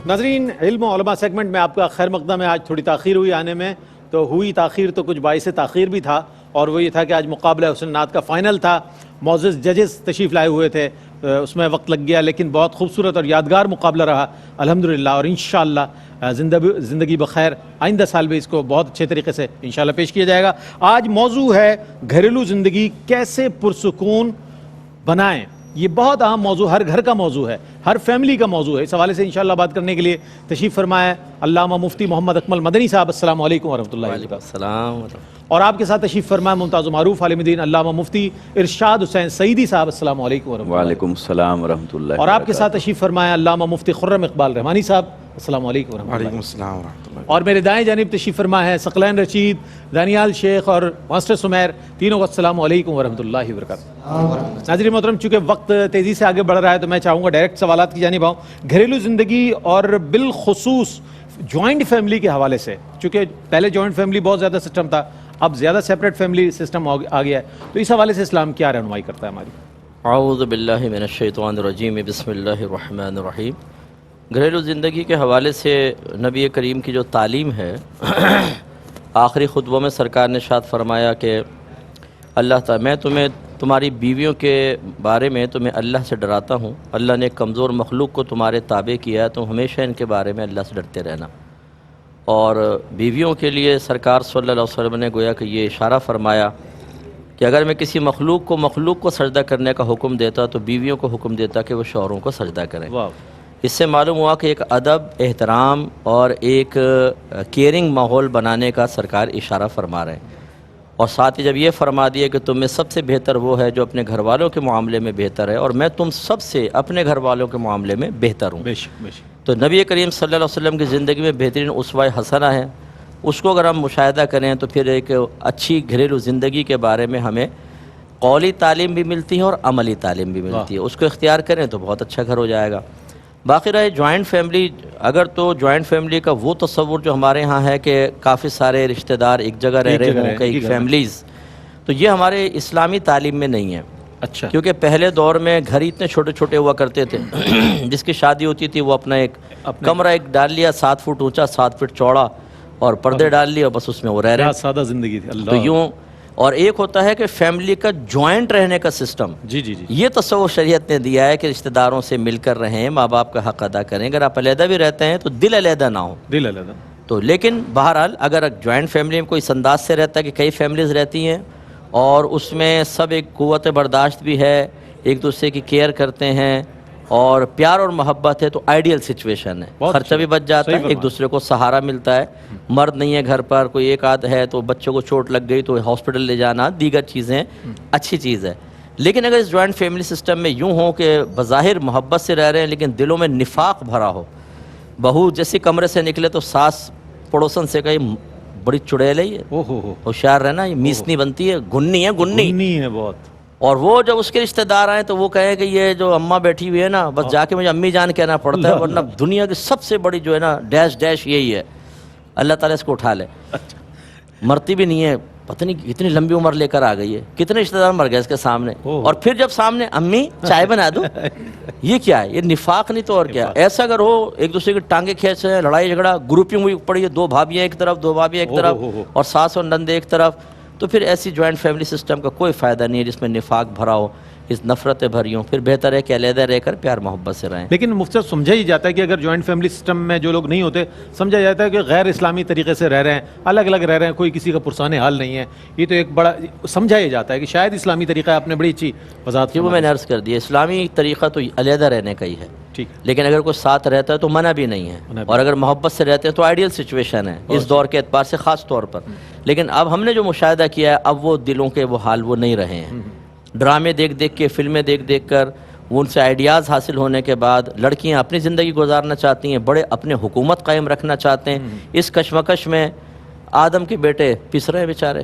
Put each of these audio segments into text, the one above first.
ناظرین، علم و علماء سیگمنٹ میں آپ کا خیر مقدم ہے. آج تھوڑی تاخیر ہوئی آنے میں، تو ہوئی تاخیر تو کچھ باعث تاخیر بھی تھا، اور وہ یہ تھا کہ آج مقابلہ حسن نعت کا فائنل تھا. معزز ججز تشریف لائے ہوئے تھے، اس میں وقت لگ گیا، لیکن بہت خوبصورت اور یادگار مقابلہ رہا الحمدللہ. اور انشاءاللہ زندگی بخیر آئندہ سال بھی اس کو بہت اچھے طریقے سے انشاءاللہ پیش کیا جائے گا. آج موضوع ہے گھریلو زندگی کیسے پرسکون بنائیں. یہ بہت اہم موضوع، ہر گھر کا موضوع ہے، ہر فیملی کا موضوع ہے. اس حوالے سے انشاءاللہ بات کرنے کے لیے تشریف فرمائے علامہ مفتی محمد اکمل مدنی صاحب. السلام علیکم ورحمۃ اللہ وبرکاتہ. السلام. اور آپ کے ساتھ تشریف فرمائے ممتاز و معروف عالم دین علامہ مفتی ارشاد حسین سعیدی صاحب. السلام علیکم ورحمۃ اللہ. وعلیکم السلام ورحمۃ اللہ. اور آپ کے ساتھ تشریف فرمائے علامہ مفتی خرم اقبال رحمانی صاحب. السلام علیکم ورحمۃ اللہ. وعلیکم السلام ورحمۃ اللہ. اور میرے دائیں جانب تشریف فرما ہے ثقلین رشید، دانیال شیخ اور ماسٹر سمیر. تینوں کو السلام علیکم ورحمۃ اللہ وبرکاتہ. ناظرین محترم، چونکہ وقت تیزی سے آگے بڑھ رہا ہے تو میں چاہوں گا ڈائریکٹ سوالات کی جانب آؤں. گھریلو زندگی اور بالخصوص جوائنٹ فیملی کے حوالے سے، چونکہ پہلے جوائنٹ فیملی بہت زیادہ سسٹم تھا، اب زیادہ سیپریٹ فیملی سسٹم آ گیا ہے، تو اس حوالے سے اسلام کیا رہنمائی کرتا ہے ہماری؟ اعوذ باللہ من الشیطان الرجیم، بسم اللہ الرحمن الرحیم. گھریلو زندگی کے حوالے سے نبی کریم کی جو تعلیم ہے، آخری خطبوں میں سرکار نے ارشاد فرمایا کہ اللہ تعالیٰ میں تمہاری بیویوں کے بارے میں تمہیں اللہ سے ڈراتا ہوں. اللہ نے ایک کمزور مخلوق کو تمہارے تابع کیا ہے، تم ہمیشہ ان کے بارے میں اللہ سے ڈرتے رہنا. اور بیویوں کے لیے سرکار صلی اللہ علیہ وسلم نے گویا کہ یہ اشارہ فرمایا کہ اگر میں کسی مخلوق کو سجدہ کرنے کا حکم دیتا تو بیویوں کو حکم دیتا کہ وہ شوہروں کو سجدہ کریں. اس سے معلوم ہوا کہ ایک ادب، احترام اور ایک کیئرنگ ماحول بنانے کا سرکار اشارہ فرما رہے ہیں. اور ساتھ ہی جب یہ فرما دیا کہ تم میں سب سے بہتر وہ ہے جو اپنے گھر والوں کے معاملے میں بہتر ہے، اور میں تم سب سے اپنے گھر والوں کے معاملے میں بہتر ہوں. تو نبی کریم صلی اللہ علیہ وسلم کی زندگی میں بہترین اسوہ حسنہ ہے. اس کو اگر ہم مشاہدہ کریں تو پھر ایک اچھی گھریلو زندگی کے بارے میں ہمیں قولی تعلیم بھی ملتی ہے اور عملی تعلیم بھی ملتی ہے. اس کو اختیار کریں تو بہت اچھا گھر ہو جائے گا. باقی رہے جوائنٹ فیملی، اگر تو جوائنٹ فیملی کا وہ تصور جو ہمارے ہاں ہے کہ کافی سارے رشتہ دار ایک جگہ رہ رہے ہوں، کئی فیملیز، تو یہ ہمارے اسلامی تعلیم میں نہیں ہے. اچھا. کیونکہ پہلے دور میں گھر اتنے چھوٹے چھوٹے ہوا کرتے تھے، جس کی شادی ہوتی تھی وہ اپنا ایک کمرہ ایک ڈال لیا 7 فٹ اونچا 7 فٹ چوڑا، اور پردے ڈال لیے اور بس اس میں وہ رہ رہے. سادہ زندگی تھی. تو یوں. اور ایک ہوتا ہے کہ فیملی کا جوائنٹ رہنے کا سسٹم. جی جی جی. یہ تصور شریعت نے دیا ہے کہ رشتہ داروں سے مل کر رہیں، ماں باپ کا حق ادا کریں. اگر آپ علیحدہ بھی رہتے ہیں تو دل علیحدہ نہ ہو. دل علیحدہ. تو لیکن بہرحال اگر جوائنٹ فیملی میں کوئی اس انداز سے رہتا ہے کہ کئی فیملیز رہتی ہیں اور اس میں سب ایک قوت برداشت بھی ہے، ایک دوسرے کی کیئر کرتے ہیں اور پیار اور محبت ہے، تو آئیڈیل سچویشن ہے. خرچہ بھی بچ جاتا ہے، ایک دوسرے کو سہارا ملتا ہے. مرد نہیں ہے گھر پر، کوئی ایک آدھ ہے تو بچوں کو چوٹ لگ گئی تو ہاسپٹل لے جانا، دیگر چیزیں اچھی چیز ہے. لیکن اگر اس جوائنٹ فیملی سسٹم میں یوں ہو کہ بظاہر محبت سے رہ رہے ہیں لیکن دلوں میں نفاق بھرا ہو، بہو جیسے کمرے سے نکلے تو ساس پڑوسن سے کہیں بڑی چڑیل ہے، یہ ہوشیار رہنا، یہ میسنی بنتی ہے، گنی ہے بہت. اور وہ جب اس کے رشتہ دار آئیں تو وہ کہیں کہ یہ جو اماں بیٹھی ہوئی ہے نا، بس جا کے مجھے امی جان کہنا پڑتا ہے، ورنہ دنیا کی سب سے بڑی جو ہے نا ڈیش یہی ہے. اللہ تعالیٰ اس کو اٹھا لے. مرتی بھی نہیں ہے، پتہ نہیں اتنی لمبی عمر لے کر آ گئی ہے، کتنے رشتہ دار مر گئے اس کے سامنے. اور پھر جب سامنے امی چائے بنا دو، یہ کیا ہے؟ یہ نفاق نہیں تو اور کیا. ایسا اگر ہو ایک دوسرے کی ٹانگیں کھینچ رہے ہیں، لڑائی جھگڑا، گروپنگ ہوئی پڑی ہے، 2 بھابیاں ایک طرف 2 بھابیاں ایک طرف اور ساس اور نند ایک طرف، تو پھر ایسی جوائنٹ فیملی سسٹم کا کوئی فائدہ نہیں ہے جس میں نفاق بھرا ہو، اس نفرتیں بھری ہوں. پھر بہتر ہے کہ علیحدہ رہ کر پیار محبت سے رہیں. لیکن مفتی صاحب سمجھا ہی جاتا ہے کہ اگر جوائنٹ فیملی سسٹم میں جو لوگ نہیں ہوتے، سمجھا جاتا ہے کہ غیر اسلامی طریقے سے رہ رہے ہیں، الگ الگ رہ رہے ہیں، کوئی کسی کا پرسان حال نہیں ہے. یہ تو ایک بڑا سمجھا ہی جاتا ہے کہ شاید اسلامی طریقہ آپ نے بڑی اچھی وضاحت کی. وہ میں نے عرض کر دیا، اسلامی طریقہ تو علیحدہ رہنے کا ہی ہے. ٹھیک. لیکن اگر کوئی ساتھ رہتا ہے تو منع بھی نہیں ہے، اور اگر محبت سے رہتے ہیں تو آئیڈیل سچویشن ہے اس دور کے اعتبار سے خاص طور پر. لیکن اب ہم نے جو مشاہدہ کیا ہے، اب وہ دلوں کے وہ حال وہ نہیں رہے ہیں. ڈرامے دیکھ کے، فلمیں دیکھ کر، وہ ان سے آئیڈیاز حاصل ہونے کے بعد لڑکیاں اپنی زندگی گزارنا چاہتی ہیں، بڑے اپنے حکومت قائم رکھنا چاہتے ہیں. اس کشمکش میں آدم کے بیٹے پس رہے ہیں بیچارے،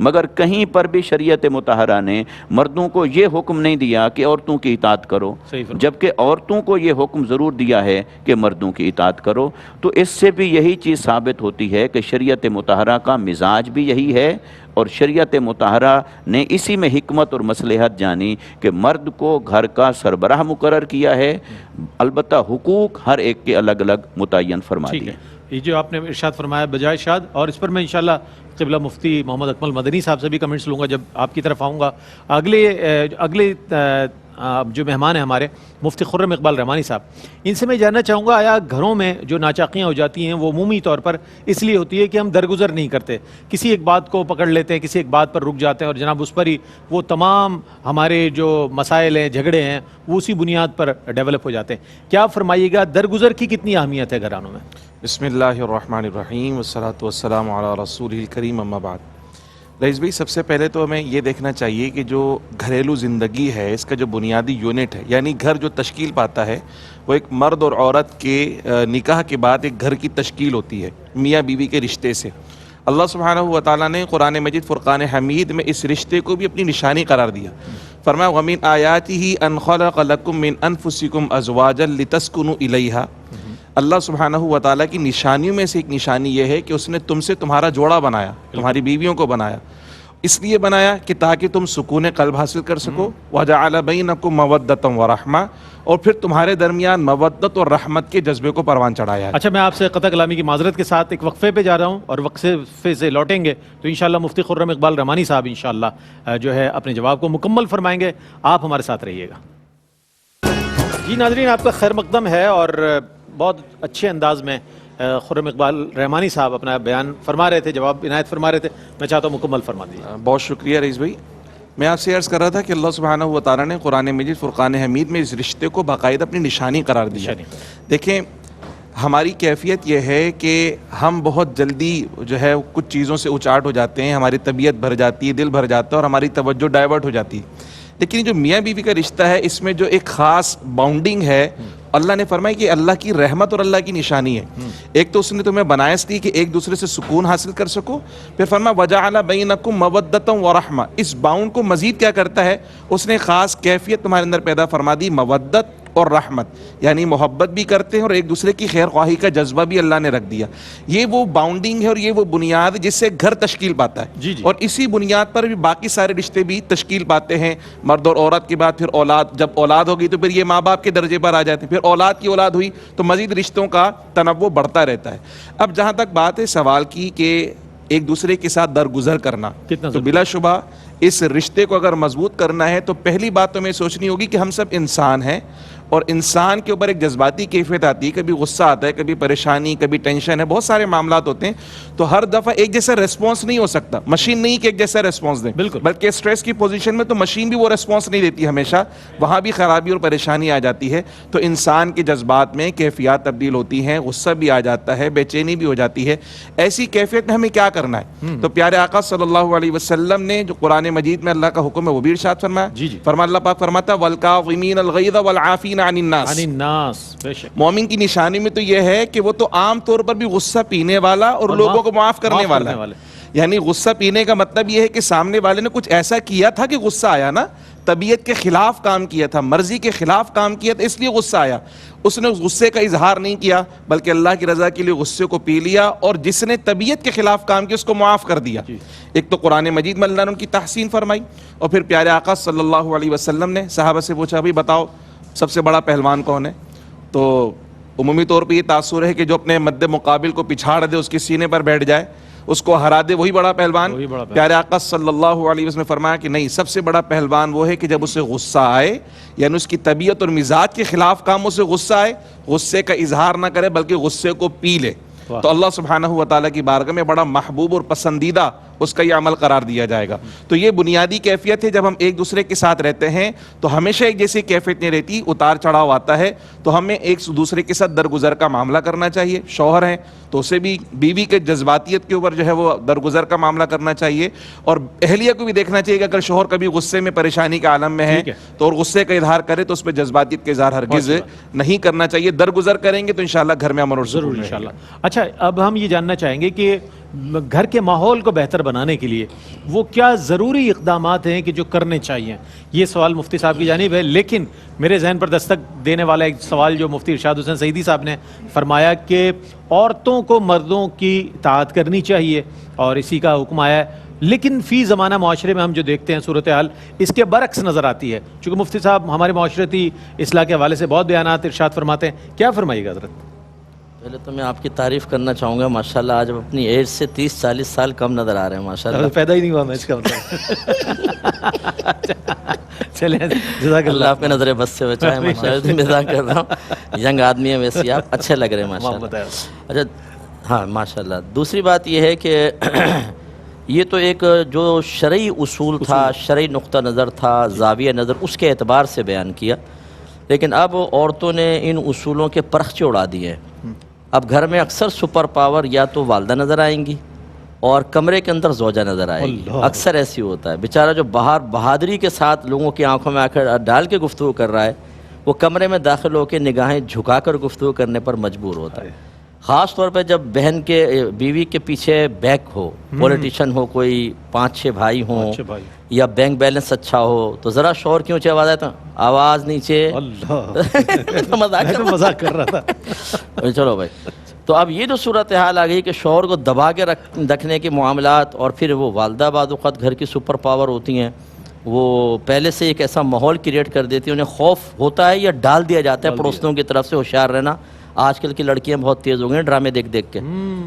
مگر کہیں پر بھی شریعت مطہرہ نے مردوں کو یہ حکم نہیں دیا کہ عورتوں کی اطاعت کرو، صحیح فرمایا۔ جبکہ عورتوں کو یہ حکم ضرور دیا ہے کہ مردوں کی اطاعت کرو۔ تو اس سے بھی یہی چیز ثابت ہوتی ہے کہ شریعت مطہرہ کا مزاج بھی یہی ہے، اور شریعت مطہرہ نے اسی میں حکمت اور مصلحت جانی کہ مرد کو گھر کا سربراہ مقرر کیا ہے، البتہ حقوق ہر ایک کے الگ الگ متعین فرما ٹھیک دیے۔ ہے، یہ جو آپ نے ارشاد فرمایا بجائے ارشاد، اور اس پر میں انشاءاللہ قبلہ مفتی محمد اکمل مدنی صاحب سے بھی کمنٹس لوں گا جب آپ کی طرف آؤں گا۔ اگلے جو مہمان ہیں ہمارے مفتی خرم اقبال رحمانی صاحب، ان سے میں جاننا چاہوں گا آیا گھروں میں جو ناچاقیاں ہو جاتی ہیں وہ عمومی طور پر اس لیے ہوتی ہے کہ ہم درگزر نہیں کرتے، کسی ایک بات کو پکڑ لیتے ہیں، کسی ایک بات پر رک جاتے ہیں اور جناب اس پر ہی وہ تمام ہمارے جو مسائل ہیں، جھگڑے ہیں، وہ اسی بنیاد پر ڈیولپ ہو جاتے ہیں۔ کیا فرمائیے گا درگزر کی کتنی اہمیت ہے گھرانوں میں؟ بسم اللہ الرحمن الرحیم والصلاة والسلام علی رسول الکریم، اما بعد۔ رئیس بھائی، سب سے پہلے تو ہمیں یہ دیکھنا چاہیے کہ جو گھریلو زندگی ہے اس کا جو بنیادی یونٹ ہے، یعنی گھر جو تشکیل پاتا ہے، وہ ایک مرد اور عورت کے نکاح کے بعد ایک گھر کی تشکیل ہوتی ہے میاں بیوی کے رشتے سے۔ اللہ سبحانہ و تعالیٰ نے قرآن مجید فرقان حمید میں اس رشتے کو بھی اپنی نشانی قرار دیا۔ فرمایا وَمِنْ آیَاتِهِ أَنْ خَلَقَ لَكُم مِّنْ أَنفُسِكُمْ أَزْوَاجًا لِتَسْكُنُوا إِلَيْهَا۔ اللہ سبحانہ و تعالیٰ کی نشانیوں میں سے ایک نشانی یہ ہے کہ اس نے تم سے تمہارا جوڑا بنایا، تمہاری بیویوں کو بنایا، اس لیے بنایا کہ تاکہ تم سکون قلب حاصل کر سکو۔ وَجَعَلَ بَيْنَكُم مَّوَدَّةً وَرَحْمَةً، اور پھر تمہارے درمیان مودت اور رحمت کے جذبے کو پروان چڑھایا ہے۔ اچھا، میں آپ سے قطع کلامی کی معذرت کے ساتھ ایک وقفے پہ جا رہا ہوں، اور وقفے سے لوٹیں گے تو انشاءاللہ مفتی خرم اقبال رحمانی صاحب انشاءاللہ جو ہے اپنے جواب کو مکمل فرمائیں گے۔ آپ ہمارے ساتھ رہیے گا۔ جی ناظرین، آپ کا خیر مقدم ہے، اور بہت اچھے انداز میں خرم اقبال رحمانی صاحب اپنا بیان فرما رہے تھے، جواب عنایت فرما رہے تھے، میں چاہتا ہوں مکمل فرما دیجیے۔ بہت شکریہ رئیس بھائی۔ میں آپ سے عرض کر رہا تھا کہ اللہ سبحانہ و تعالیٰ نے قرآن مجید فرقان حمید میں اس رشتے کو باقاعدہ اپنی نشانی قرار دیا۔ دیکھیں، ہماری کیفیت یہ ہے کہ ہم بہت جلدی جو ہے کچھ چیزوں سے اچاٹ ہو جاتے ہیں، ہماری طبیعت بھر جاتی ہے، دل بھر جاتا ہے، اور ہماری توجہ ڈائیورٹ ہو جاتی ہے۔ لیکن جو میاں بیوی کا رشتہ ہے، اس میں جو ایک خاص باؤنڈنگ ہے، اللہ نے فرمایا کہ اللہ کی رحمت اور اللہ کی نشانی ہے۔ ایک تو اس نے تمہیں بنایا اس لیے کہ ایک دوسرے سے سکون حاصل کر سکو، پھر فرمایا وَجَعَلَ بَيْنَكُم مَّوَدَّةً وَرَحْمَةً، اس باؤنڈ کو مزید کیا کرتا ہے، اس نے خاص کیفیت تمہارے اندر پیدا فرما دی، مودت اور رحمت، یعنی محبت بھی کرتے ہیں اور ایک دوسرے کی خیر خواہی کا جذبہ بھی اللہ نے رکھ دیا۔ یہ وہ باؤنڈنگ ہے اور یہ وہ بنیاد جس سے گھر تشکیل پاتا ہے، اور اسی بنیاد پر بھی باقی سارے رشتے بھی تشکیل پاتے ہیں۔ مرد اور عورت کے بعد پھر اولاد، جب اولاد ہوگی تو پھر یہ ماں باپ کے درجے پر آ جاتے ہیں، پھر اولاد کی اولاد ہوئی تو مزید رشتوں کا تنوع بڑھتا رہتا ہے۔ اب جہاں تک بات ہے سوال کی کہ ایک دوسرے کے ساتھ درگزر کرنا، تو بلا شبہ اس رشتے کو اگر مضبوط کرنا ہے تو پہلی بات تو ہمیں سوچنی ہوگی کہ ہم سب انسان ہیں، اور انسان کے اوپر ایک جذباتی کیفیت آتی ہے، کبھی غصہ آتا ہے، کبھی پریشانی، کبھی ٹینشن ہے، بہت سارے معاملات ہوتے ہیں، تو ہر دفعہ ایک جیسا ریسپانس نہیں ہو سکتا۔ مشین نہیں کہ ایک جیسا ریسپانس دیں، بلکہ اسٹریس کی پوزیشن میں تو مشین بھی وہ ریسپانس نہیں دیتی ہمیشہ، وہاں بھی خرابی اور پریشانی آ جاتی ہے۔ تو انسان کے جذبات میں کیفیات تبدیل ہوتی ہیں، غصہ بھی آ جاتا ہے، بے چینی بھی ہو جاتی ہے۔ ایسی کیفیت میں ہمیں کیا کرنا ہے؟ تو پیارے آقا صلی اللہ علیہ وسلم نے جو قرآن مجید میں اللہ کا حکم ہے وہ بھی ارشاد فرمایا۔ فرمان اللہ پاک فرماتا ہے وَالْكَاظِمِينَ الْغَيْظَ وَالْعَافِينَ عَنِ النَّاسِ۔ مومن کی نشانی میں تو یہ ہے کہ وہ تو عام طور پر بھی غصہ پینے والا اور لوگوں کو معاف کرنے والا ہے۔ یعنی غصہ پینے کا مطلب یہ ہے کہ سامنے والے نے کچھ ایسا کیا تھا کہ غصہ آیا نا، طبیعت کے خلاف کام کیا تھا، مرضی کے خلاف کام کیا تھا، اس لیے غصہ آیا۔ اس نے اس غصے کا اظہار نہیں کیا بلکہ اللہ کی رضا کے لیے غصے کو پی لیا، اور جس نے طبیعت کے خلاف کام کیا اس کو معاف کر دیا۔ ایک تو قرآن مجید میں اللہ نے ان کی تحسین فرمائی، اور پھر پیارے آقا صلی اللہ علیہ وسلم نے صحابہ سے پوچھا بھائی بتاؤ سب سے بڑا پہلوان کون ہے؟ تو عمومی طور پہ یہ تاثر ہے کہ جو اپنے مد مقابل کو پچھاڑ دے، اس کے سینے پر بیٹھ جائے، اس کو ہرا دے، وہی بڑا پہلوان۔ پیارے آقا صلی اللہ علیہ وسلم نے فرمایا کہ نہیں، سب سے بڑا پہلوان وہ ہے کہ جب اسے غصہ آئے، یعنی اس کی طبیعت اور مزاج کے خلاف کاموں سے غصہ آئے، غصے کا اظہار نہ کرے بلکہ غصے کو پی لے، تو اللہ سبحانہ و تعالیٰ کی بارگاہ میں بڑا محبوب اور پسندیدہ اس کا یہ عمل قرار دیا جائے گا۔ تو یہ بنیادی کیفیت ہے، جب ہم ایک دوسرے کے ساتھ رہتے ہیں تو ہمیشہ ایک جیسی کیفیت نہیں رہتی، اتار چڑھاؤ آتا ہے، تو ہمیں ایک دوسرے کے ساتھ درگزر کا معاملہ کرنا چاہیے۔ شوہر ہیں تو اسے بھی بیوی کے جذباتیت کے اوپر جو ہے وہ درگزر کا معاملہ کرنا چاہیے، اور اہلیہ کو بھی دیکھنا چاہیے کہ اگر شوہر کبھی غصے میں پریشانی کے عالم میں ہے تو اور غصے کا اظہار کرے تو اس پہ جذباتیت کا اظہار ہرگز نہیں کرنا چاہیے۔ درگزر کریں گے تو انشاءاللہ گھر میں امن اور سکون رہے گا۔ اچھا، اب ہم یہ جاننا چاہیں گے کہ گھر کے ماحول کو بہتر بنانے کے لیے وہ کیا ضروری اقدامات ہیں کہ جو کرنے چاہیے. یہ سوال مفتی صاحب کی جانب ہے. لیکن میرے ذہن پر دستک دینے والا ایک سوال جو مفتی ارشاد حسین سعیدی صاحب نے فرمایا کہ عورتوں کو مردوں کی اطاعت کرنی چاہیے اور اسی کا حکم آیا ہے. لیکن فی زمانہ معاشرے میں ہم جو دیکھتے ہیں صورتحال اس کے برعکس نظر آتی ہے. چونکہ مفتی صاحب ہمارے معاشرتی اصلاح کے حوالے سے بہت بیانات ارشاد فرماتے ہیں. کیا فرمائیے گا حضرت؟ پہلے تو میں آپ کی تعریف کرنا چاہوں گا. ماشاءاللہ آج اپنی ایج سے 30-40 سال کم نظر آ رہے ہیں ماشاءاللہ. پیدا ہی نہیں ہوا میں اس کا چلیں جزاک اللہ آپ کے نظر بس سے بچائیں. ماشاءاللہ مزاح کر رہا ہوں. ینگ آدمی ہیں ویسے آپ اچھے لگ رہے ہیں ماشاءاللہ. اچھا ہاں ماشاءاللہ. دوسری بات یہ ہے کہ یہ تو ایک جو شرعی اصول تھا, شرعی نقطہ نظر تھا, زاویہ نظر, اس کے اعتبار سے بیان کیا. لیکن اب عورتوں نے ان اصولوں کے پرخچے اڑا دیے ہیں. اب گھر میں اکثر سپر پاور یا تو والدہ نظر آئیں گی اور کمرے کے اندر زوجہ نظر آئے گی. اکثر ایسی ہوتا ہے. بیچارہ جو باہر بہادری کے ساتھ لوگوں کی آنکھوں میں آ کر ڈال کے گفتگو کر رہا ہے, وہ کمرے میں داخل ہو کے نگاہیں جھکا کر گفتگو کرنے پر مجبور ہوتا ہے. خاص طور پہ جب بہن کے بیوی کے پیچھے بیک ہو, پولیٹیشین ہو, کوئی 5-6 بھائی ہوں یا بینک بیلنس اچھا ہو, تو ذرا شور کی اونچی آواز آئے تو آواز نیچے. مذاق کر رہا تھا. چلو بھائی. تو اب یہ جو صورتحال آ گئی کہ شوہر کو دبا کے رکھنے کے معاملات, اور پھر وہ والدہ بعض اوقات گھر کی سپر پاور ہوتی ہیں, وہ پہلے سے ایک ایسا ماحول کریٹ کر دیتی ہیں, انہیں خوف ہوتا ہے یا ڈال دیا جاتا ہے پڑوسیوں کی طرف سے. ہوشیار رہنا. آج کل کی لڑکیاں بہت تیز ہو گئی ہیں ڈرامے دیکھ دیکھ کے.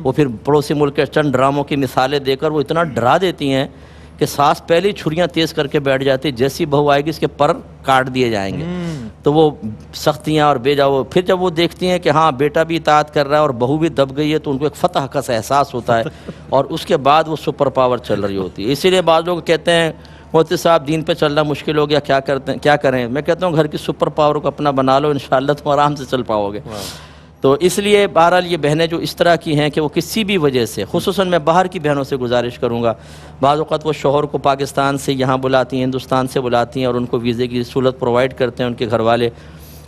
وہ پھر پڑوسی ملک کے چند ڈراموں کی مثالیں دے کر وہ اتنا ڈرا دیتی ہیں کہ ساس پہلے ہی چھریاں تیز کر کے بیٹھ جاتی, جیسی بہو آئے گی اس کے پر کاٹ دیے جائیں گے. تو وہ سختیاں اور بے جاؤ. پھر جب وہ دیکھتی ہیں کہ ہاں بیٹا بھی اطاعت کر رہا ہے اور بہو بھی دب گئی ہے, تو ان کو ایک فتح کا سا احساس ہوتا ہے, اور اس کے بعد وہ سپر پاور چل رہی ہوتی ہے. اسی لیے بعض لوگ کہتے ہیں مفتی صاحب دین پہ چلنا مشکل ہو گیا, کیا کریں. میں کہتا ہوں گھر کی سپر پاور کو اپنا بنا لو, انشاءاللہ تم آرام سے چل پاؤ گے. تو اس لیے بہرحال یہ بہنیں جو اس طرح کی ہیں کہ وہ کسی بھی وجہ سے, خصوصاً میں باہر کی بہنوں سے گزارش کروں گا, بعض اوقات وہ شوہر کو پاکستان سے یہاں بلاتی ہیں, ہندوستان سے بلاتی ہیں, اور ان کو ویزے کی سہولت پرووائڈ کرتے ہیں ان کے گھر والے.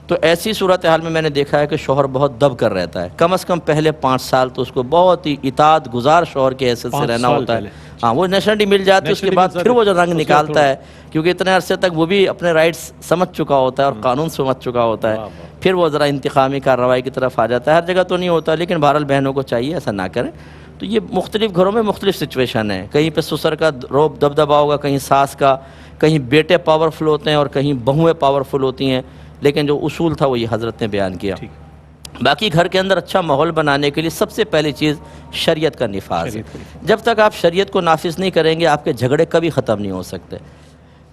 تو ایسی صورتحال میں نے دیکھا ہے کہ شوہر بہت دب کر رہتا ہے. کم از کم پہلے 5 سال تو اس کو بہت ہی اطاعت گزار شوہر کے حیثیت سے رہنا ہوتا ہے. ہاں وہ نیشنلٹی مل جاتی ہے, اس کے بعد پھر وہ جو رنگ نکالتا ہے, کیونکہ اتنے عرصے تک وہ بھی اپنے رائٹس سمجھ چکا ہوتا ہے اور قانون سمجھ چکا ہوتا ہے, پھر وہ ذرا انتقامی کارروائی کی طرف آ جاتا ہے. ہر جگہ تو نہیں ہوتا, لیکن بہرحال بہنوں کو چاہیے ایسا نہ کریں. تو یہ مختلف گھروں میں مختلف سچویشن ہے. کہیں پہ سسر کا روب دبدبا ہوگا, کہیں ساس کا, کہیں بیٹے پاورفل ہوتے ہیں اور کہیں بہویں پاورفل ہوتی ہیں. لیکن جو اصول تھا وہ یہ حضرت نے بیان کیا. باقی گھر کے اندر اچھا ماحول بنانے کے لیے سب سے پہلی چیز شریعت کا نفاذ ہے. جب تک آپ شریعت کو نافذ نہیں کریں گے, آپ کے جھگڑے کبھی ختم نہیں ہو سکتے.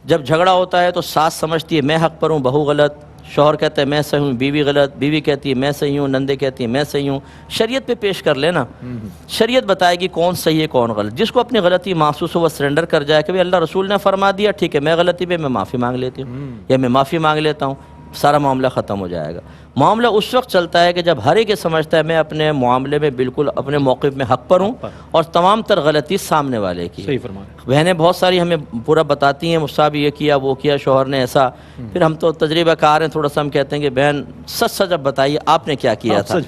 جب جھگڑا ہوتا ہے تو ساس سمجھتی ہے میں حق پر ہوں, بہو غلط, شوہر کہتا ہے میں صحیح ہوں, بیوی غلط, بیوی کہتی ہے میں صحیح ہوں, نندے کہتی ہے میں صحیح ہوں. شریعت پہ پیش کر لینا, شریعت بتائے گی کون صحیح ہے کون غلط. جس کو اپنی غلطی محسوس ہو وہ سرنڈر کر جائے کہ اللہ رسول نے فرما دیا, ٹھیک ہے میں غلطی پہ میں معافی مانگ لیتی ہوں یا میں معافی مانگ لیتا ہوں, سارا معاملہ ختم ہو جائے گا. معاملہ اس وقت چلتا ہے کہ جب ہر ایک یہ سمجھتا ہے میں اپنے معاملے میں بالکل اپنے موقف میں حق پر ہوں اور تمام تر غلطی سامنے والے کی. صحیح فرمایا. بہنیں بہت ساری ہمیں پورا بتاتی ہیں مجھ صاحب یہ کیا وہ کیا, شوہر نے ایسا. پھر ہم تو تجربہ کار ہیں تھوڑا سا, ہم کہتے ہیں کہ بہن سچ سچ اب بتائیے آپ نے کیا کیا تھا.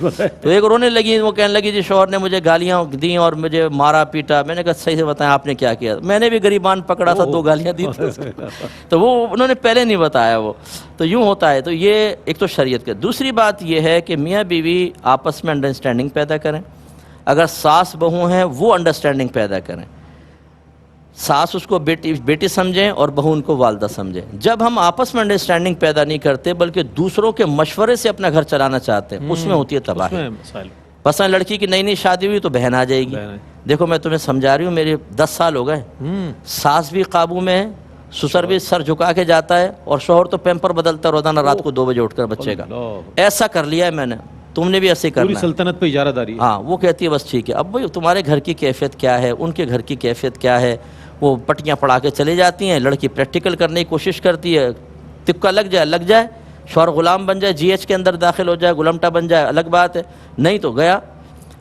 تو ایک رونے لگی, وہ کہنے لگی جی شوہر نے مجھے گالیاں دیں اور مجھے مارا پیٹا. میں نے کہا صحیح سے بتائیں آپ نے کیا کیا. میں نے بھی غریبان پکڑا تھا, 2 گالیاں دی تھی, تو وہ انہوں نے پہلے نہیں بتایا. وہ تو یوں ہوتا ہے. تو یہ ایک تو شریعت کا. دوسری بات یہ ہے کہ میاں بیوی آپس میں انڈرسٹینڈنگ پیدا کریں. اگر ساس بہو ہیں وہ انڈرسٹینڈنگ پیدا کریں. ساس اس کو بیٹی سمجھیں اور بہو ان کو والدہ سمجھیں. جب ہم آپس میں انڈرسٹینڈنگ پیدا نہیں کرتے بلکہ دوسروں کے مشورے سے اپنا گھر چلانا چاہتے ہیں, اس میں ہوتی ہے تباہی. مثلا لڑکی کی نئی نئی شادی ہوئی تو بہن آ جائے گی, دیکھو میں تمہیں سمجھا رہی ہوں میرے 10 سال ہو گئے, ساس بھی قابو میں ہے, سسر بھی سر جھکا کے جاتا ہے, اور شوہر تو پیمپر بدلتا ہے روزانہ رات کو 2 بجے اٹھ کر بچے کا. ایسا کر لیا ہے میں نے, تم نے بھی ایسے کرنا ہے. پوری سلطنت پہ اجارہ داری. ہاں وہ کہتی ہے بس ٹھیک ہے. اب بھائی تمہارے گھر کی کیفیت کیا ہے, ان کے گھر کی کیفیت کیا ہے, وہ پٹیاں پڑھا کے چلے جاتی ہیں. لڑکی پریکٹیکل کرنے کی کوشش کرتی ہے, تکا لگ جائے, شوہر غلام بن جائے, جی ایچ کے اندر داخل ہو جائے, غلامٹا بن جائے, الگ بات ہے, نہیں تو گیا.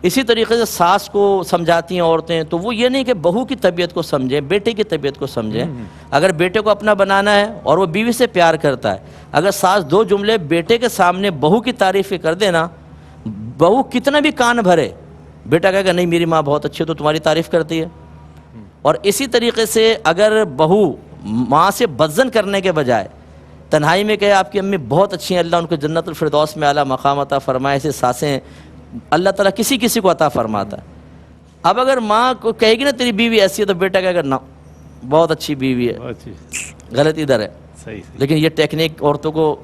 اسی طریقے سے ساس کو سمجھاتی ہیں عورتیں, تو وہ یہ نہیں کہ بہو کی طبیعت کو سمجھیں, بیٹے کی طبیعت کو سمجھیں. اگر بیٹے کو اپنا بنانا ہے اور وہ بیوی سے پیار کرتا ہے, اگر ساس 2 جملے بیٹے کے سامنے بہو کی تعریف کر دے نا, بہو کتنا بھی کان بھرے بیٹا کہے گا نہیں میری ماں بہت اچھی ہے تو تمہاری تعریف کرتی ہے. اور اسی طریقے سے اگر بہو ماں سے بدزن کرنے کے بجائے تنہائی میں کہے آپ کی امی بہت اچھی ہیں، اللہ ان کو جنت الفردوس میں اعلیٰ مقام عطا فرمائے، ایسے ساسیں اللہ تعالیٰ کسی کسی کو عطا فرماتا ہے. اب اگر ماں کو کہے گی نا تیری بیوی ایسی ہے تو بیٹا کہے گا نا بہت اچھی بیوی ہے، غلط ادھر ہے. صحیح. لیکن یہ ٹیکنیک عورتوں کو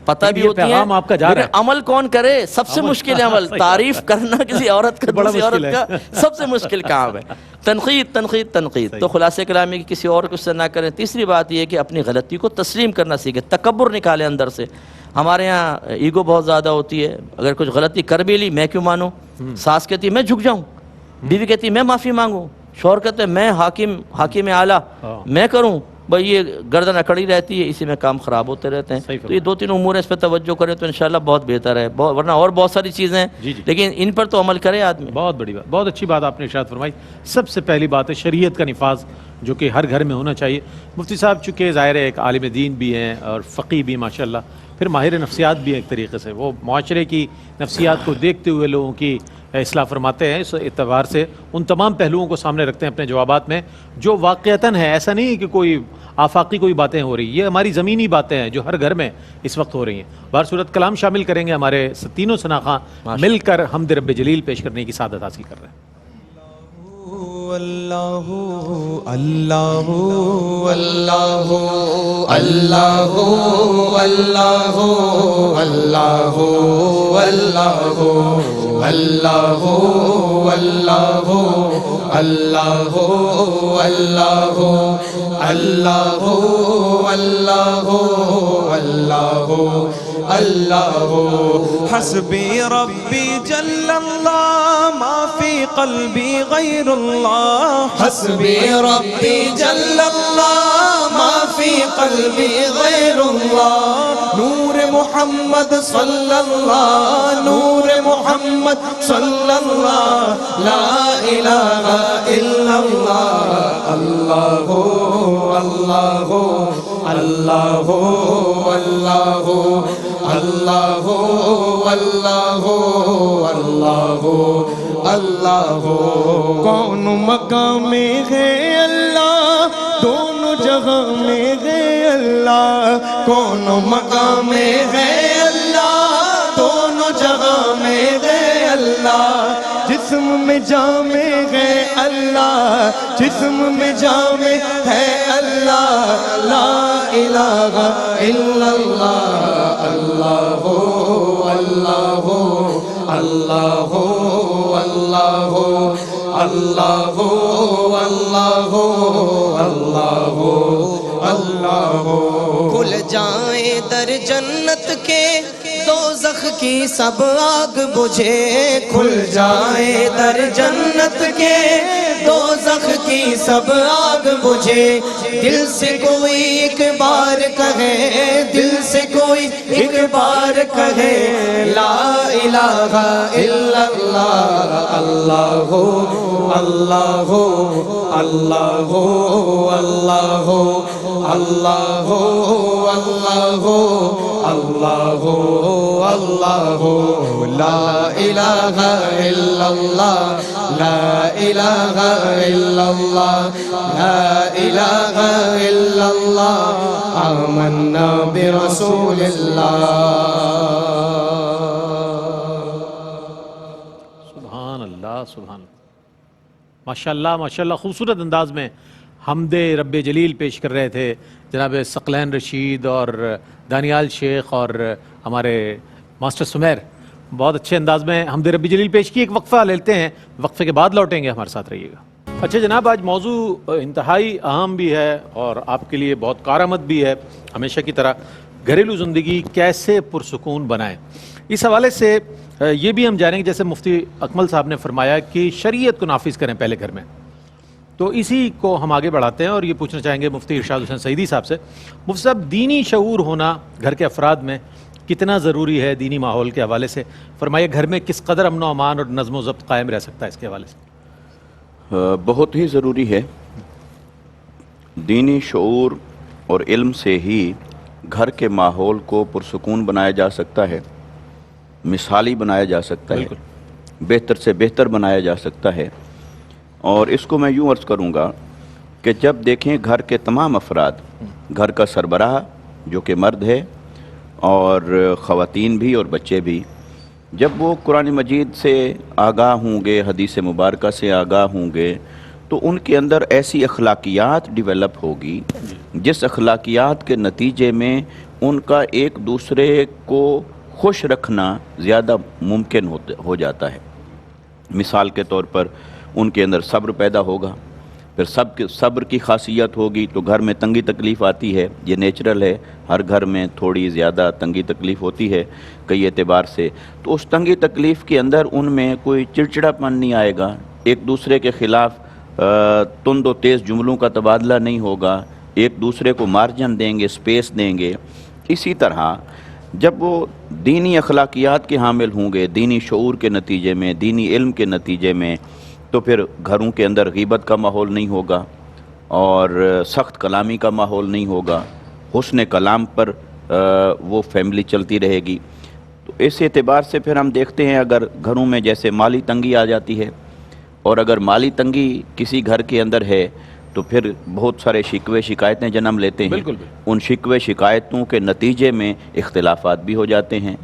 پتہ بھی یہ ہوتی ہے، پیغام آپ کا جا رہا ہے. لیکن عمل کون کرے؟ سب سے مشکل عمل تعریف کرنا کسی عورت کا بڑا دوسری مشکل عورت کا سب سے مشکل کام ہے. تنقید تنقید تنقید. تو خلاصہ کلام ہے کہ کسی اور کو اس سے نہ کریں. تیسری بات یہ ہے کہ اپنی غلطی کو تسلیم کرنا سیکھیں، تکبر نکالیں اندر سے. ہمارے یہاں ایگو بہت زیادہ ہوتی ہے، اگر کچھ غلطی کر بھی لی میں کیوں مانوں؟ ساس کہتی ہے میں جھک جاؤں، بیوی کہتی ہے میں معافی مانگوں، شوہر کہتے ہیں میں حاکم اعلیٰ میں کروں. بھائی یہ گردن اکڑی رہتی ہے، اسی میں کام خراب ہوتے رہتے ہیں. تو یہ 2-3 امور ہیں، اس پہ توجہ کریں تو انشاءاللہ بہت بہتر ہے. ورنہ اور بہت ساری چیزیں ہیں لیکن ان پر تو عمل کرے آدمی. بہت بڑی بات، بہت اچھی بات آپ نے ارشاد فرمائی. سب سے پہلی بات ہے شریعت کا نفاذ جو کہ ہر گھر میں ہونا چاہیے. مفتی صاحب چونکہ ظاہر ہے ایک عالم دین بھی ہیں اور فقی بھی ماشاءاللہ، پھر ماہر نفسیات بھی ہیں ایک طریقے سے، وہ معاشرے کی نفسیات کو دیکھتے ہوئے لوگوں کی اصلاح فرماتے ہیں. اس اعتبار سے ان تمام پہلوؤں کو سامنے رکھتے ہیں اپنے جوابات میں جو واقعتاً ہے. ایسا نہیں کہ کوئی آفاقی کوئی باتیں ہو رہی، یہ ہماری زمینی باتیں ہیں جو ہر گھر میں اس وقت ہو رہی ہیں. بہر صورت کلام شامل کریں گے، ہمارے تینوں ثناخواں مل کر حمد رب جلیل پیش کرنے کی سعادت حاصل کر رہے ہیں. اللہ اللہ اللہ اللہ اللہ اللہ اللہ اللہ اللہ اللہ اللہ اللہ اللہ اللہ حسبی ربی جل اللہ ما فی قلبی غیر اللہ حسبی ربی جل اللہ ما فی قلبی غیر اللہ نور محمد صلی اللہ نور محمد صلی اللہ لا الہ الا اللہ اللہ اللہ اللہ اللہ اللہ اللہ اللہ اللہ کون مقام میں ہے اللہ دونوں جگہ میں ہے اللہ کون مقام میں ہے اللہ دونوں جگہ میں ہے اللہ جسم میں جامع ہے اللہ جسم میں جامع ہے اللہ لا الہ الا اللہ اللہ اللہ اللہ اللہ اللہ اللہ اللہ اللہ کھل جائیں در جنت کے دوزخ کی سب آگ بجھے کھل جائیں در جنت کے دوزخ کی سب آگ بجھے دل سے کوئی ایک بار کہے دل سے کوئی ایک بار کہے لا الہ الا اللہ اللہ اللہ اللہ اللہ اللہ اللہ اللہ لا الہ الا اللہ لا الہ الا اللہ لا الہ الا اللہ آمنا برسول اللہ. سبحان اللہ سبحان اللہ. ماشاءاللہ ماشاءاللہ خوبصورت انداز میں حمد رب جلیل پیش کر رہے تھے جناب ثقلین رشید اور دانیال شیخ اور ہمارے ماسٹر سمیر. بہت اچھے انداز میں حمد رب جلیل پیش کی. ایک وقفہ لیتے ہیں، وقفے کے بعد لوٹیں گے، ہمارے ساتھ رہیے گا. اچھا جناب، آج موضوع انتہائی اہم بھی ہے اور آپ کے لیے بہت کارآمد بھی ہے ہمیشہ کی طرح. گھریلو زندگی کیسے پرسکون بنائیں، اس حوالے سے یہ بھی ہم جانیں گے جیسے مفتی اکمل صاحب نے فرمایا کہ شریعت کو نافذ کریں پہلے گھر میں. تو اسی کو ہم آگے بڑھاتے ہیں اور یہ پوچھنا چاہیں گے مفتی ارشاد حسین سعیدی صاحب سے. مفتی صاحب، دینی شعور ہونا گھر کے افراد میں کتنا ضروری ہے دینی ماحول کے حوالے سے؟ فرمائیے گھر میں کس قدر امن و امان اور نظم و ضبط قائم رہ سکتا ہے اس کے حوالے سے؟ بہت ہی ضروری ہے. دینی شعور اور علم سے ہی گھر کے ماحول کو پرسکون بنایا جا سکتا ہے، مثالی بنایا جا سکتا ہے. بہتر سے بہتر بنایا جا سکتا ہے. اور اس کو میں یوں عرض کروں گا کہ جب دیکھیں گھر کے تمام افراد، گھر کا سربراہ جو کہ مرد ہے اور خواتین بھی اور بچے بھی، جب وہ قرآن مجید سے آگاہ ہوں گے، حدیث مبارکہ سے آگاہ ہوں گے، تو ان کے اندر ایسی اخلاقیات ڈیولپ ہوگی جس اخلاقیات کے نتیجے میں ان کا ایک دوسرے کو خوش رکھنا زیادہ ممکن ہو جاتا ہے. مثال کے طور پر ان کے اندر صبر پیدا ہوگا. پھر صبر کی خاصیت ہوگی تو گھر میں تنگی تکلیف آتی ہے، یہ نیچرل ہے، ہر گھر میں تھوڑی زیادہ تنگی تکلیف ہوتی ہے کئی اعتبار سے. تو اس تنگی تکلیف کے اندر ان میں کوئی چڑچڑا پن نہیں آئے گا، ایک دوسرے کے خلاف تند و تیز جملوں کا تبادلہ نہیں ہوگا، ایک دوسرے کو مارجن دیں گے، سپیس دیں گے. اسی طرح جب وہ دینی اخلاقیات کے حامل ہوں گے، دینی شعور کے نتیجے میں، دینی علم کے نتیجے میں، تو پھر گھروں کے اندر غیبت کا ماحول نہیں ہوگا اور سخت کلامی کا ماحول نہیں ہوگا، حسن کلام پر وہ فیملی چلتی رہے گی. تو اس اعتبار سے پھر ہم دیکھتے ہیں اگر گھروں میں جیسے مالی تنگی آ جاتی ہے، اور اگر مالی تنگی کسی گھر کے اندر ہے تو پھر بہت سارے شکوے شکایتیں جنم لیتے ہیں. بالکل. ان شکوے شکایتوں کے نتیجے میں اختلافات بھی ہو جاتے ہیں.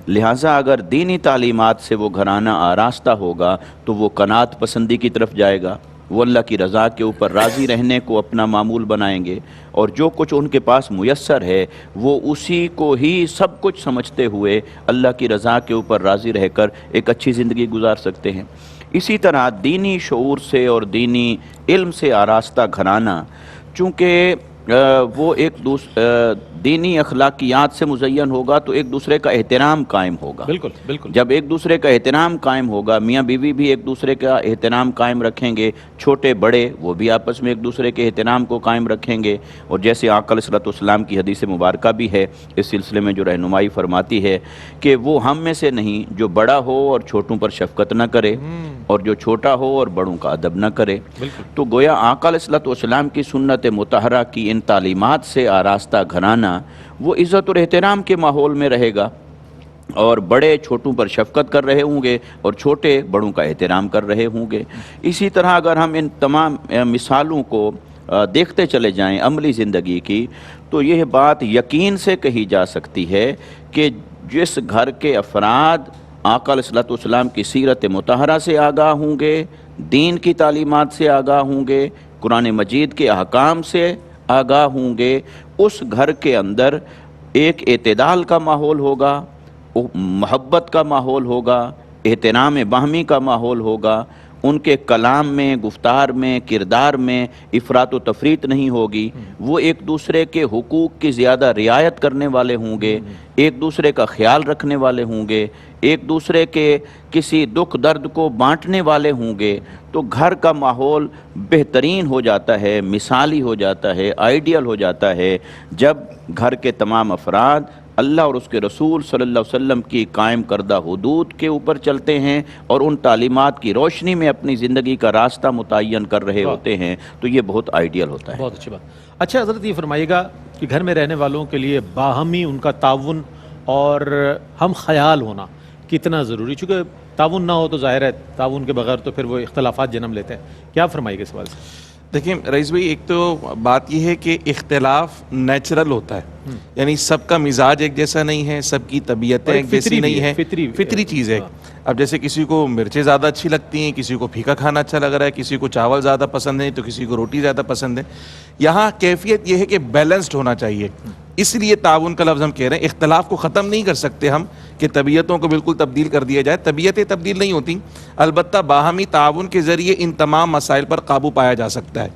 لہٰذا اگر دینی تعلیمات سے وہ گھرانہ آراستہ ہوگا تو وہ قناعت پسندی کی طرف جائے گا، وہ اللہ کی رضا کے اوپر راضی رہنے کو اپنا معمول بنائیں گے، اور جو کچھ ان کے پاس میسر ہے وہ اسی کو ہی سب کچھ سمجھتے ہوئے اللہ کی رضا کے اوپر راضی رہ کر ایک اچھی زندگی گزار سکتے ہیں. اسی طرح دینی شعور سے اور دینی علم سے آراستہ گھرانہ، چونکہ وہ ایک دینی اخلاقیات سے مزین ہوگا تو ایک دوسرے کا احترام قائم ہوگا. بالکل. جب ایک دوسرے کا احترام قائم ہوگا، میاں بیوی بھی ایک دوسرے کا احترام قائم رکھیں گے، چھوٹے بڑے وہ بھی آپس میں ایک دوسرے کے احترام کو قائم رکھیں گے. اور جیسے آقا علیہ الصلوۃ والسلام کی حدیث مبارکہ بھی ہے اس سلسلے میں جو رہنمائی فرماتی ہے کہ وہ ہم میں سے نہیں جو بڑا ہو اور چھوٹوں پر شفقت نہ کرے، اور جو چھوٹا ہو اور بڑوں کا ادب نہ کرے. تو گویا آقا علیہ الصلوۃ والسلام کی سنت مطہرہ کی ان تعلیمات سے آراستہ گھرانہ وہ عزت اور احترام کے ماحول میں رہے گا، اور بڑے چھوٹوں پر شفقت کر رہے ہوں گے اور چھوٹے بڑوں کا احترام کر رہے ہوں گے. اسی طرح اگر ہم ان تمام مثالوں کو دیکھتے چلے جائیں عملی زندگی کی، تو یہ بات یقین سے کہی جا سکتی ہے کہ جس گھر کے افراد آقا علیہ الصلوۃ والسلام کی سیرت مطہرہ سے آگاہ ہوں گے، دین کی تعلیمات سے آگاہ ہوں گے، قرآن مجید کے احکام سے آگاہ ہوں گے، اس گھر کے اندر ایک اعتدال کا ماحول ہوگا، محبت کا ماحول ہوگا، احترام باہمی کا ماحول ہوگا. ان کے کلام میں، گفتار میں، کردار میں افراط و تفریط نہیں ہوگی. وہ ایک دوسرے کے حقوق کی زیادہ رعایت کرنے والے ہوں گے، ایک دوسرے کا خیال رکھنے والے ہوں گے، ایک دوسرے کے کسی دکھ درد کو بانٹنے والے ہوں گے. تو گھر کا ماحول بہترین ہو جاتا ہے، مثالی ہو جاتا ہے، آئیڈیل ہو جاتا ہے جب گھر کے تمام افراد اللہ اور اس کے رسول صلی اللہ علیہ وسلم کی قائم کردہ حدود کے اوپر چلتے ہیں اور ان تعلیمات کی روشنی میں اپنی زندگی کا راستہ متعین کر رہے ہوتے ہیں. تو یہ بہت آئیڈیل ہوتا ہے. بہت اچھی بات. اچھا حضرت یہ فرمائیے گا کہ گھر میں رہنے والوں کے لیے باہمی ان کا تعاون اور ہم خیال ہونا کتنا ضروری، چونکہ تعاون نہ ہو تو ظاہر ہے تعاون کے بغیر تو پھر وہ اختلافات جنم لیتے ہیں. کیا فرمائیے گا اس سوال سے؟ دیکھیں رئیس بھائی، ایک تو بات یہ ہے کہ اختلاف نیچرل ہوتا ہے، یعنی سب کا مزاج ایک جیسا نہیں ہے، سب کی طبیعتیں ایک جیسی نہیں ہے، فطری چیز ہے. اب جیسے کسی کو مرچیں زیادہ اچھی لگتی ہیں، کسی کو پھیکا کھانا اچھا لگ رہا ہے، کسی کو چاول زیادہ پسند ہے تو کسی کو روٹی زیادہ پسند ہے. یہاں کیفیت یہ ہے کہ بیلنسڈ ہونا چاہیے. اس لیے تعاون کا لفظ ہم کہہ رہے ہیں. اختلاف کو ختم نہیں کر سکتے ہم کہ طبیعتوں کو بالکل تبدیل کر دیا جائے، طبیعتیں تبدیل نہیں ہوتی، البتہ باہمی تعاون کے ذریعے ان تمام مسائل پر قابو پایا جا سکتا ہے.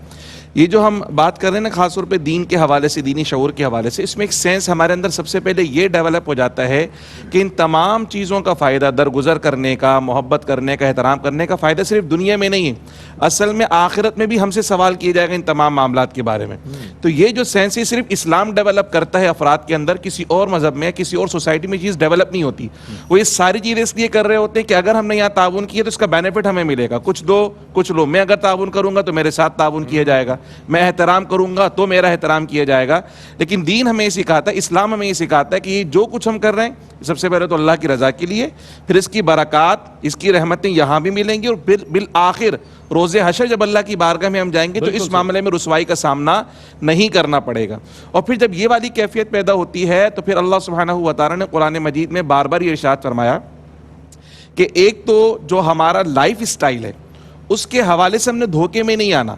یہ جو ہم بات کر رہے ہیں نا خاص طور پہ دین کے حوالے سے، دینی شعور کے حوالے سے، اس میں ایک سینس ہمارے اندر سب سے پہلے یہ ڈیولپ ہو جاتا ہے کہ ان تمام چیزوں کا فائدہ درگزر کرنے کا، محبت کرنے کا، احترام کرنے کا فائدہ صرف دنیا میں نہیں ہے، اصل میں آخرت میں بھی ہم سے سوال کیا جائے گا ان تمام معاملات کے بارے میں. تو یہ جو سینس صرف اسلام ڈیولپ کرتا ہے افراد کے اندر، کسی اور مذہب میں، کسی اور سوسائٹی میں چیز ڈیولپ نہیں ہوتی. وہ یہ ساری چیزیں اس لیے کر رہے ہوتے ہیں کہ اگر ہم نے یہاں تعاون کیا تو اس کا بینیفٹ ہمیں ملے گا، کچھ دو کچھ لو. میں اگر تعاون کروں گا تو میرے ساتھ تعاون کیا جائے گا. میں احترام کروں گا تو میرا احترام کیا جائے گا. لیکن دین ہمیں یہ سکھاتا ہے, اسلام ہمیں یہ سکھاتا ہے کہ جو کچھ ہم کر رہے ہیں سب سے پہلے تو اللہ کی رضا کے لیے, پھر اس کی برکات, اس کی رحمتیں یہاں بھی ملیں گی, اور پھر بالآخر روز حشر جب اللہ کی بارگاہ میں ہم جائیں گے تو اس معاملے میں رسوائی کا سامنا نہیں کرنا پڑے گا. اور پھر جب یہ والی کیفیت پیدا ہوتی ہے تو پھر اللہ سبحانہ و تعالیٰ نے قرآن مجید میں بار بار یہ ارشاد فرمایا کہ ایک تو جو ہمارا لائف اسٹائل ہے اس کے حوالے سے ہم نے دھوکے میں نہیں آنا.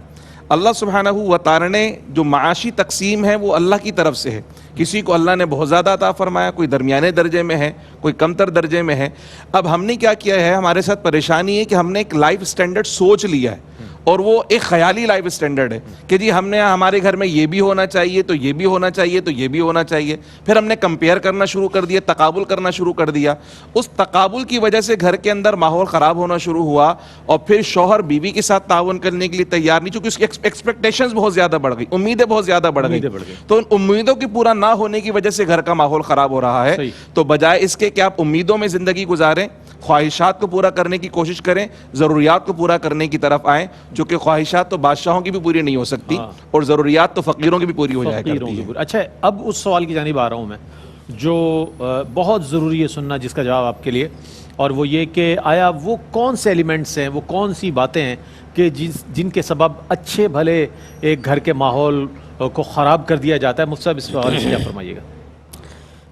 اللہ سبحانہ و تعالیٰ نے جو معاشی تقسیم ہے وہ اللہ کی طرف سے ہے. کسی کو اللہ نے بہت زیادہ عطا فرمایا, کوئی درمیانے درجے میں ہے, کوئی کمتر درجے میں ہے. اب ہم نے کیا کیا ہے, ہمارے ساتھ پریشانی ہے کہ ہم نے ایک لائف اسٹینڈرڈ سوچ لیا ہے, اور وہ ایک خیالی لائف اسٹینڈرڈ ہے کہ جی ہم نے ہمارے گھر میں یہ بھی ہونا چاہیے تو یہ بھی ہونا چاہیے تو یہ بھی ہونا چاہیے. پھر ہم نے کمپیئر کرنا شروع کر دیا, تقابل کرنا شروع کر دیا. اس تقابل کی وجہ سے گھر کے اندر ماحول خراب ہونا شروع ہوا, اور پھر شوہر بیوی کے ساتھ تعاون کرنے کے لیے تیار نہیں, چونکہ اس کی ایکسپیکٹیشنز بہت زیادہ بڑھ گئی, امیدیں بہت زیادہ بڑھ گئی. تو ان امیدوں کی پورا نہ ہونے کی وجہ سے گھر کا ماحول خراب ہو رہا ہے. تو بجائے اس کے کہ آپ امیدوں میں زندگی گزاریں, خواہشات کو پورا کرنے کی کوشش کریں, ضروریات کو پورا کرنے کی طرف آئیں, جو کہ خواہشات تو بادشاہوں کی بھی پوری نہیں ہو سکتی اور ضروریات تو فقیروں کی بھی پوری ہو جائے کرتی ہے. اچھا, اب اس سوال کی جانب آ رہا ہوں میں جو بہت ضروری ہے سننا, جس کا جواب آپ کے لیے, اور وہ یہ کہ آیا وہ کون سے ایلیمنٹس ہیں, وہ کون سی باتیں ہیں کہ جن کے سبب اچھے بھلے ایک گھر کے ماحول کو خراب کر دیا جاتا ہے. مفتی صاحب اس حوالے سے کیا فرمائیے گا؟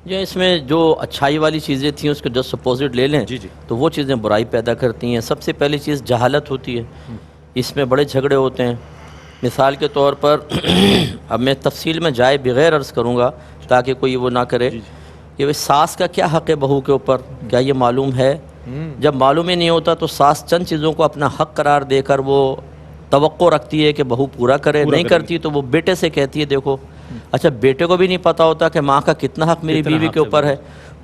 جو اس میں جو اچھائی والی چیزیں تھیں اس کے جسٹ اپوزٹ لے لیں تو وہ چیزیں برائی پیدا کرتی ہیں. سب سے پہلی چیز جہالت ہوتی ہے, اس میں بڑے جھگڑے ہوتے ہیں. مثال کے طور پر اب میں تفصیل میں جائے بغیر عرض کروں گا تاکہ کوئی وہ نہ کرے کہ ساس کا کیا حق ہے بہو کے اوپر, کیا یہ معلوم ہے؟ جب معلوم ہی نہیں ہوتا تو ساس چند چیزوں کو اپنا حق قرار دے کر وہ توقع رکھتی ہے کہ بہو پورا کرے, نہیں کرتی تو وہ بیٹے سے کہتی ہے دیکھو. اچھا, بیٹے کو بھی نہیں پتا ہوتا کہ ماں کا کتنا حق میری بیوی کے اوپر ہے.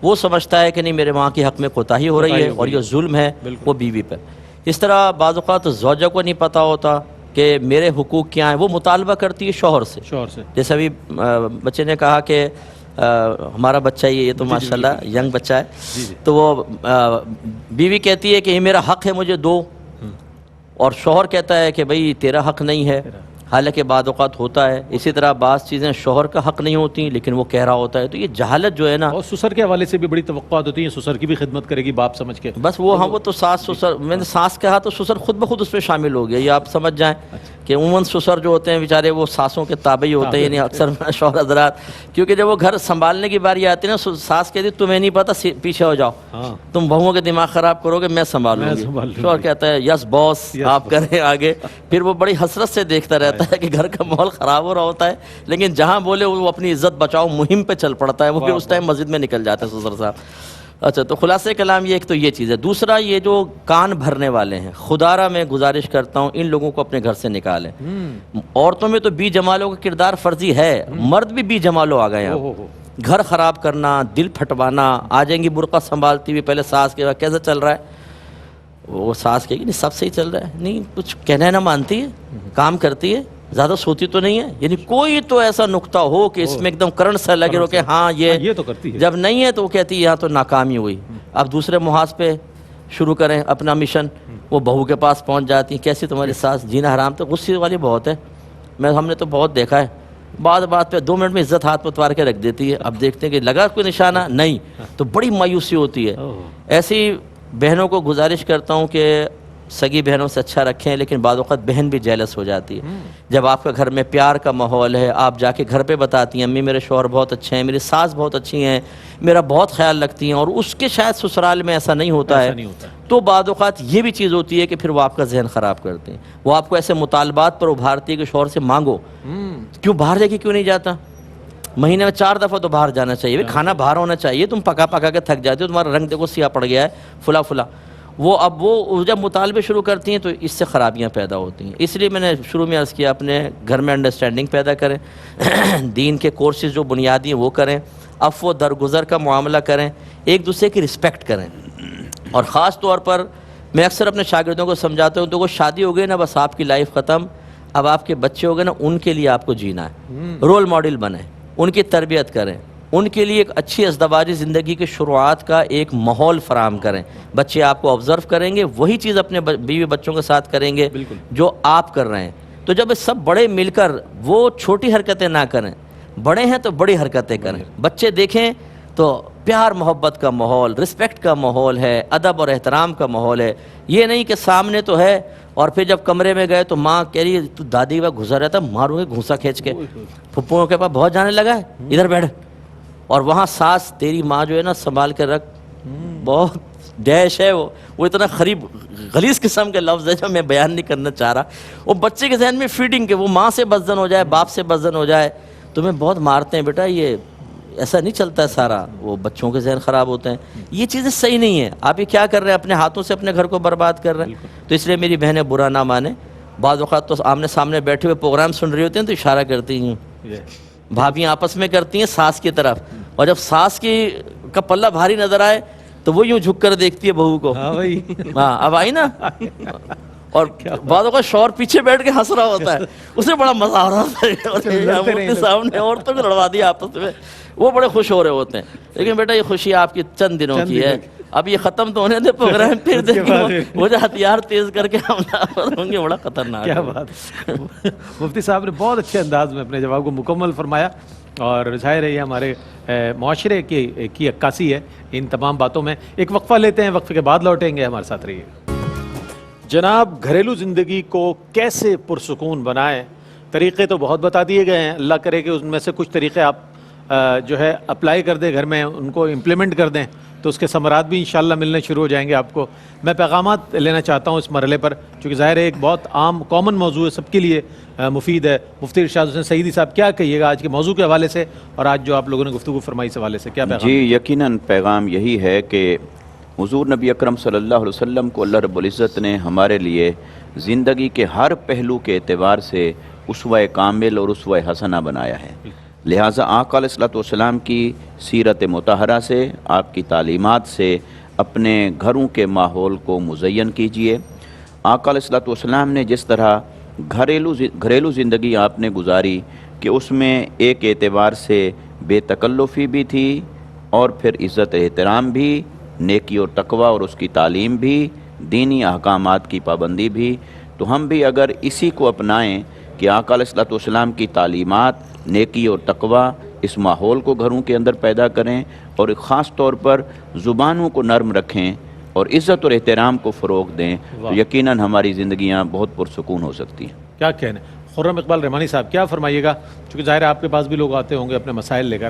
وہ سمجھتا ہے کہ نہیں میرے ماں کی حق میں کوتاہی ہو رہی ہے اور یہ ظلم ہے وہ بیوی پر. اس طرح بعض اوقات زوجہ کو نہیں پتا ہوتا کہ میرے حقوق کیا ہیں, وہ مطالبہ کرتی ہے شوہر سے. جیسے ابھی بچے نے کہا کہ ہمارا بچہ یہ تو ماشاءاللہ ینگ بچہ ہے, تو وہ بیوی کہتی ہے کہ یہ میرا حق ہے مجھے دو, اور شوہر کہتا ہے کہ بھئی تیرا حق نہیں ہے, حالانکہ بعض اوقات ہوتا ہے. اسی طرح بعض چیزیں شوہر کا حق نہیں ہوتی لیکن وہ کہہ رہا ہوتا ہے. تو یہ جہالت جو ہے نا, اور سسر کے حوالے سے بھی بڑی توقعات ہوتی ہیں, سسر کی بھی خدمت کرے گی باپ سمجھ کے. بس وہ وہ تو ساس سسر, میں نے ساس کہا تو سسر خود بخود اس پہ شامل ہو گیا. یہ آپ سمجھ جائیں کہ عموماً سسر جو ہوتے ہیں بیچارے وہ ساسوں کے تابع ہی ہوتے ہیں, یعنی اکثر شوہر حضرات, کیونکہ جب وہ گھر سنبھالنے کی باری آتی ہے نا, ساس کہتی تمہیں نہیں پتا پیچھے ہو جاؤ, تم بہوؤں کے دماغ خراب کرو گے میں سنبھالوں گی. شوہر کہتا ہے یس باس آپ کریں آگے. پھر وہ بڑی حسرت سے دیکھتا رہتا ہے کہ گھر کا ماحول خراب ہو رہا ہوتا ہے, لیکن جہاں بولے وہ اپنی عزت بچاؤ مہم پہ چل پڑتا ہے. وہ پھر اس ٹائم مسجد میں نکل جاتے ہیں سسر صاحب. اچھا, تو خلاصہ کلام یہ ایک تو یہ چیز ہے. دوسرا یہ جو کان بھرنے والے ہیں, خدارہ میں گزارش کرتا ہوں ان لوگوں کو اپنے گھر سے نکالیں. عورتوں میں تو بی جمالوں کا کردار فرضی ہے, مرد بھی بی جمالوں آ گئے ہیں. گھر خراب کرنا, دل پھٹوانا, آ جائیں گی برقع سنبھالتی ہوئی, پہلے ساس کے کیسا چل رہا ہے, وہ ساس کہے گی نہیں سب صحیح چل رہا ہے, نہیں کچھ کہنا نہ مانتی ہے, کام کرتی ہے, زیادہ سوتی تو نہیں ہے. یعنی کوئی تو ایسا نقطہ ہو کہ اس میں ایک دم کرنٹ سا لگے ہو کہ ہاں یہ تو کرتی ہے. جب نہیں ہے تو وہ کہتی ہے یہاں تو ناکامی ہوئی. اب دوسرے محاذ پہ شروع کریں اپنا مشن, وہ بہو کے پاس پہنچ جاتی ہیں, کیسی تمہاری ساس, جینا حرام. تو غصے والی بہت ہے, ہم نے تو بہت دیکھا ہے. بعد بات پہ 2 منٹ میں عزت ہاتھ پتوار کے رکھ دیتی ہے. اب دیکھتے ہیں کہ لگا کوئی نشانہ نہیں, تو بڑی مایوسی ہوتی ہے. ایسی بہنوں کو گزارش کرتا ہوں کہ سگی بہنوں سے اچھا رکھیں, لیکن بعض اوقات بہن بھی جیلس ہو جاتی ہے. جب آپ کا گھر میں پیار کا ماحول ہے, آپ جا کے گھر پہ بتاتی ہیں امی میرے شوہر بہت اچھے ہیں, میری ساس بہت اچھی ہیں, میرا بہت خیال رکھتی ہیں, اور اس کے شاید سسرال میں ایسا نہیں ہوتا ہے, تو بعض اوقات یہ بھی چیز ہوتی ہے کہ پھر وہ آپ کا ذہن خراب کرتے ہیں. وہ آپ کو ایسے مطالبات پر ابھارتی ہے کہ شوہر سے مانگو, کیوں باہر جا کے کیوں نہیں جاتا, مہینے میں 4 دفعہ تو باہر جانا چاہیے, کھانا باہر ہونا چاہیے, تم پکا پکا کے تھک جاتے ہو, تمہارا رنگ دیکھو سیاہ پڑ گیا ہے فلا فلا. وہ جب مطالبے شروع کرتی ہیں تو اس سے خرابیاں پیدا ہوتی ہیں. اس لیے میں نے شروع میں عرض کیا اپنے گھر میں انڈرسٹینڈنگ پیدا کریں, دین کے کورسز جو بنیادی ہیں وہ کریں, عفو درگزر کا معاملہ کریں, ایک دوسرے کی رسپیکٹ کریں. اور خاص طور پر میں اکثر اپنے شاگردوں کو سمجھاتا ہوں, تو وہ شادی ہو گئی نا بس آپ کی لائف ختم, اب آپ کے بچے ہو گئے نا, ان کے لیے آپ کو جینا ہے, رول ماڈل بنیں, ان کی تربیت کریں, ان کے لیے ایک اچھی ازدواجی زندگی کے شروعات کا ایک ماحول فراہم کریں. بچے آپ کو آبزرو کریں گے, وہی چیز اپنے بیوی بچوں کے ساتھ کریں گے جو آپ کر رہے ہیں. تو جب سب بڑے مل کر وہ چھوٹی حرکتیں نہ کریں، بڑے ہیں تو بڑی حرکتیں کریں، بچے دیکھیں تو پیار محبت کا ماحول، رسپیکٹ کا ماحول ہے، ادب اور احترام کا ماحول ہے. یہ نہیں کہ سامنے تو ہے اور پھر جب کمرے میں گئے تو ماں کہہ رہی ہے تو دادی کے پاس گھسا رہتا، ماروں گے گھونسا کھینچ کے، پھپھوؤں کے پاس بہت جانے لگا ہے ادھر بیٹھ، اور وہاں ساس تیری ماں جو ہے نا سنبھال کے رکھ، بہت ڈیش ہے وہ اتنا غلیظ قسم کے لفظ ہے جو میں بیان نہیں کرنا چاہ رہا. وہ بچے کے ذہن میں فیڈنگ کہ وہ ماں سے بدزن ہو جائے، باپ سے بدزن ہو جائے، تمہیں بہت مارتے ہیں بیٹا، یہ ایسا نہیں چلتا ہے سارا، وہ بچوں کے ذہن خراب ہوتے ہیں. یہ چیزیں صحیح نہیں ہیں. آپ یہ کیا کر رہے ہیں؟ اپنے ہاتھوں سے اپنے گھر کو برباد کر رہے ہیں. تو اس لیے میری بہنیں برا نہ مانیں. بعض اوقات تو آمنے سامنے بیٹھے ہوئے پروگرام سن رہی ہوتے ہیں تو اشارہ کرتی ہیں، بھابیاں آپس میں کرتی ہیں ساس کی طرف، اور جب ساس کا پلہ بھاری نظر آئے تو وہ یوں جھک کر دیکھتی ہے بہو کو. ہاں اب آئی نا. اور بعض اوقات شوہر پیچھے بیٹھ کے ہنس رہا ہوتا ہے، اسے بڑا مزہ آ رہا ہوتا ہے، سامنے عورتوں کو لڑوا دیا آپس میں، وہ بڑے خوش ہو رہے ہوتے ہیں. لیکن بیٹا یہ خوشی آپ کی چند دنوں کی ہے، اب یہ ختم تو ہونے دے پروگرام، پھر دیکھیں وہ جو ہتھیار تیز کر کے حملہ ہوں گے، بڑا خطرناک. کیا بات. مفتی صاحب نے بہت اچھے انداز میں اپنے جواب کو مکمل فرمایا، اور ظاہر ہے یہ ہمارے معاشرے کی عکاسی ہے ان تمام باتوں میں. ایک وقفہ لیتے ہیں، وقفے کے بعد لوٹیں گے، ہمارے ساتھ رہیے. جناب، گھریلو زندگی کو کیسے پرسکون بنائیں؟ طریقے تو بہت بتا دیے گئے ہیں، اللہ کرے کہ ان میں سے کچھ طریقے آپ جو ہے اپلائی کر دیں، گھر میں ان کو امپلیمنٹ کر دیں تو اس کے ثمرات بھی انشاءاللہ ملنے شروع ہو جائیں گے آپ کو. میں پیغامات لینا چاہتا ہوں اس مرحلے پر، چونکہ ظاہر ہے ایک بہت عام کامن موضوع ہے، سب کے لیے مفید ہے. مفتی ارشاد حسین سعیدی صاحب کیا کہیے گا آج کے موضوع کے حوالے سے، اور آج جو آپ لوگوں نے گفتگو فرمائی اس حوالے سے کیا پیغام؟ جی یقیناً پیغام یہی ہے کہ حضور نبی اکرم صلی اللہ علیہ وسلم کو اللہ رب العزت نے ہمارے لیے زندگی کے ہر پہلو کے اعتبار سے اسوہ کامل اور اسوہ حسنہ بنایا ہے. لہٰذا آقا علیہ الصلوۃ والسلام کی سیرت مطہرہ سے، آپ کی تعلیمات سے اپنے گھروں کے ماحول کو مزین کیجئے. آقا علیہ الصلوۃ والسلام نے جس طرح گھریلو زندگی آپ نے گزاری کہ اس میں ایک اعتبار سے بے تکلفی بھی تھی، اور پھر عزت احترام بھی، نیکی اور تقوی اور اس کی تعلیم بھی، دینی احکامات کی پابندی بھی. تو ہم بھی اگر اسی کو اپنائیں کہ آقا علیہ الصلوۃ والسلام کی تعلیمات، نیکی اور تقوی، اس ماحول کو گھروں کے اندر پیدا کریں، اور خاص طور پر زبانوں کو نرم رکھیں اور عزت اور احترام کو فروغ دیں، تو یقیناً ہماری زندگیاں بہت پرسکون ہو سکتی ہیں. کیا کہنا ہے خرم اقبال رحمانی صاحب، کیا فرمائیے گا؟ چونکہ ظاہر ہے آپ کے پاس بھی لوگ آتے ہوں گے اپنے مسائل لے کر،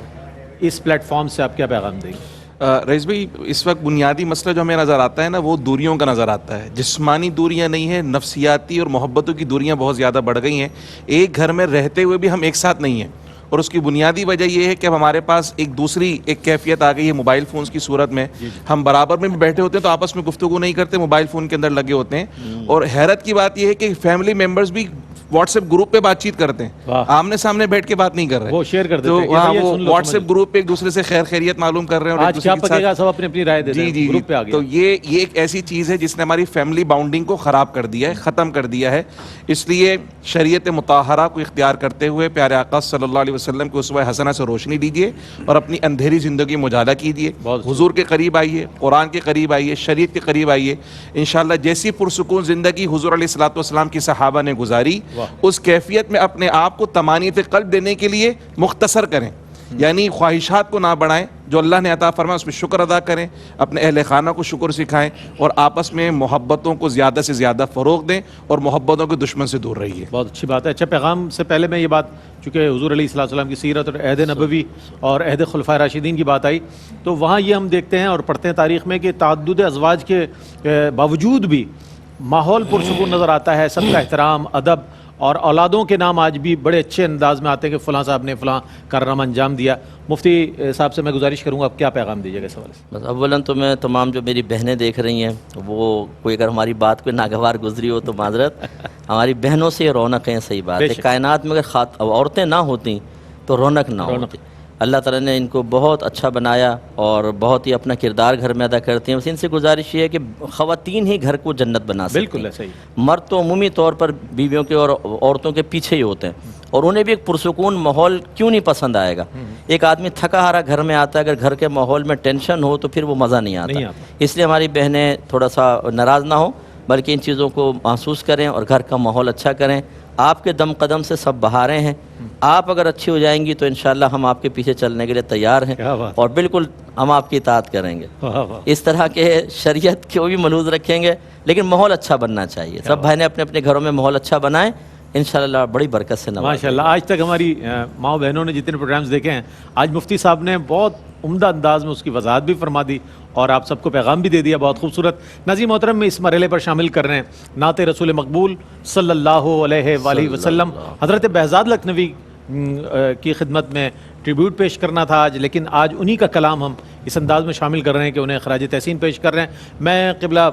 اس پلیٹ فارم سے آپ کیا پیغام دیں گے؟ رئیس بھائی، اس وقت بنیادی مسئلہ جو ہمیں نظر آتا ہے نا، وہ دوریوں کا نظر آتا ہے. جسمانی دوریاں نہیں ہیں، نفسیاتی اور محبتوں کی دوریاں بہت زیادہ بڑھ گئی ہیں. ایک گھر میں رہتے ہوئے بھی ہم ایک ساتھ نہیں ہیں، اور اس کی بنیادی وجہ یہ ہے کہ اب ہمارے پاس ایک دوسری کیفیت آ گئی ہے موبائل فونز کی صورت میں. ہم برابر میں بھی بیٹھے ہوتے ہیں تو آپس میں گفتگو نہیں کرتے، موبائل فون کے اندر لگے ہوتے ہیں. اور حیرت کی بات یہ ہے کہ فیملی ممبرز بھی واٹس ایپ گروپ پہ بات چیت کرتے ہیں، آمنے سامنے بیٹھ کے بات نہیں کر رہے. وہ شیئر کر دیتے تو ہیں، وہ واٹس ایپ گروپ پہ ایک دوسرے سے خیر خیریت معلوم کر رہے ہیں، اور آج کیا پکے گا سب اپنی اپنی رائے دیتے ہیں، گروپ پہ آ گیا. تو یہ ایک ایسی چیز ہے جس نے ہماری فیملی باؤنڈنگ کو خراب کر دیا ہے، ختم کر دیا ہے. اس لیے شریعت مطہرہ کو اختیار کرتے ہوئے پیارے آقا صلی اللہ علیہ وسلم کے اسوہ حسنہ سے روشنی لیجیے اور اپنی اندھیری زندگی میں اجالا کیجیے. حضور کے قریب آئیے، قرآن کے قریب آئیے، شریعت کے قریب آئیے. انشاءاللہ جیسی پرسکون زندگی حضور علیہ الصلوۃ والسلام کی صحابہ نے گزاری، اس کیفیت میں اپنے آپ کو طمانینت قلب دینے کے لیے مختصر کریں. یعنی خواہشات کو نہ بڑھائیں، جو اللہ نے عطا فرمایا اس میں شکر ادا کریں، اپنے اہل خانہ کو شکر سکھائیں، اور آپس میں محبتوں کو زیادہ سے زیادہ فروغ دیں، اور محبتوں کے دشمن سے دور رہیے. بہت اچھی بات ہے. اچھا، پیغام سے پہلے میں یہ بات، چونکہ حضور علیہ الصلوۃ والسلام کی سیرت اور عہد نبوی اور عہد خلفائے راشدین کی بات آئی، تو وہاں یہ ہم دیکھتے ہیں اور پڑھتے ہیں تاریخ میں کہ تعدد ازواج کے باوجود بھی ماحول پرسکون نظر آتا ہے، سب کا احترام، ادب، اور اولادوں کے نام آج بھی بڑے اچھے انداز میں آتے ہیں کہ فلاں صاحب نے فلاں کارنامہ انجام دیا. مفتی صاحب سے میں گزارش کروں گا، آپ کیا پیغام دیجیے گا اس حوالے سے؟ بس اولاً تو میں تمام جو میری بہنیں دیکھ رہی ہیں، وہ کوئی اگر ہماری بات کوئی ناگوار گزری ہو تو معذرت. ہماری بہنوں سے یہ رونق ہے، صحیح بات ہے. کائنات میں اگر عورتیں نہ ہوتیں تو رونق نہ ہوتی. اللہ تعالیٰ نے ان کو بہت اچھا بنایا اور بہت ہی اپنا کردار گھر میں ادا کرتی ہیں. بس ان سے گزارش یہ ہے کہ خواتین ہی گھر کو جنت بنا سکتی ہیں. بالکل صحیح. مرد تو عمومی طور پر بیویوں کے اور عورتوں کے پیچھے ہی ہوتے ہیں، اور انہیں بھی ایک پرسکون ماحول کیوں نہیں پسند آئے گا. ایک آدمی تھکا ہارا گھر میں آتا ہے، اگر گھر کے ماحول میں ٹینشن ہو تو پھر وہ مزہ نہیں آتا. اس لیے ہماری بہنیں تھوڑا سا ناراض نہ ہوں، بلکہ ان چیزوں کو محسوس کریں اور گھر کا ماحول اچھا کریں. آپ کے دم قدم سے سب بہاریں ہیں. آپ اگر اچھی ہو جائیں گی تو انشاءاللہ ہم آپ کے پیچھے چلنے کے لیے تیار ہیں کیا بات. اور بالکل ہم آپ کی اطاعت کریں گے. واہ واہ. اس طرح کے شریعت کو بھی ملحوظ رکھیں گے، لیکن ماحول اچھا بننا چاہیے. سب بھائی نے اپنے اپنے گھروں میں ماحول اچھا بنائیں، انشاءاللہ بڑی برکت سے نوازیں. ماشاءاللہ آج تک ہماری ماؤں بہنوں نے جتنے پروگرامز دیکھے ہیں، آج مفتی صاحب نے بہت عمدہ انداز میں اس کی وضاحت بھی فرما دی اور آپ سب کو پیغام بھی دے دیا، بہت خوبصورت. ناظرین محترم، میں اس مرحلے پر شامل کر رہے ہیں نعت رسول مقبول صلی اللہ علیہ وآلہ وسلم. حضرت بہزاد لکھنوی کی خدمت میں ٹریبیوٹ پیش کرنا تھا آج، لیکن آج انہی کا کلام ہم اس انداز میں شامل کر رہے ہیں کہ انہیں خراج تحسین پیش کر رہے ہیں. میں قبلہ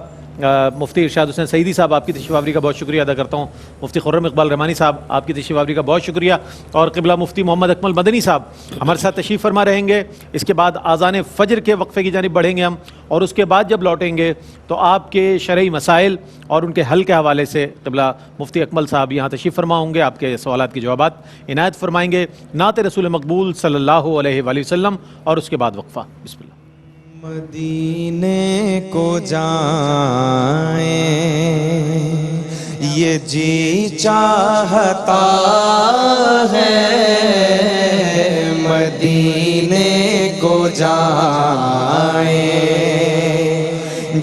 مفتی ارشاد حسین سعیدی صاحب آپ کی تشریف آوری کا بہت شکریہ ادا کرتا ہوں. مفتی خرم اقبال رحمانی صاحب آپ کی تشریف آوری کا بہت شکریہ. اور قبلہ مفتی محمد اکمل مدنی صاحب ہمارے ساتھ تشریف فرما رہیں گے. اس کے بعد آذان فجر کے وقفے کی جانب بڑھیں گے ہم، اور اس کے بعد جب لوٹیں گے تو آپ کے شرعی مسائل اور ان کے حل کے حوالے سے قبلہ مفتی اکمل صاحب یہاں تشریف فرما ہوں گے، آپ کے سوالات کے جوابات عنایت فرمائیں گے. نعت رسول مقبول صلی اللہ علیہ وآلہ وسلم اور اس کے بعد وقفہ. بسم اللہ. مدینے کو جائیں یہ جی چاہتا ہے، مدینے کو جائیں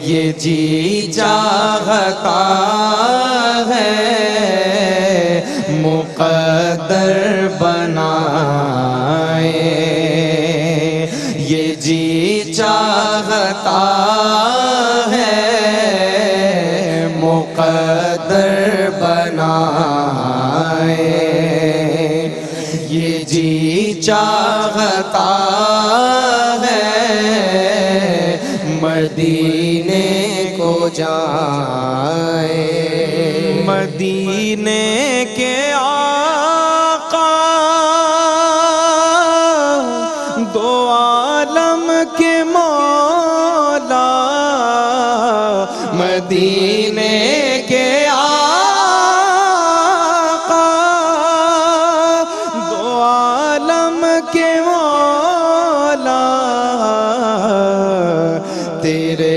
یہ جی چاہتا ہے، مقدر بنائے یہ جی چاہتا ہے، مقدر بنائے یہ جی چاہتا ہے، مدینے کو جائے. مدینے کے آقا دو عالم کے مولا، مدینے کے آقا دو عالم کے مولا، تیرے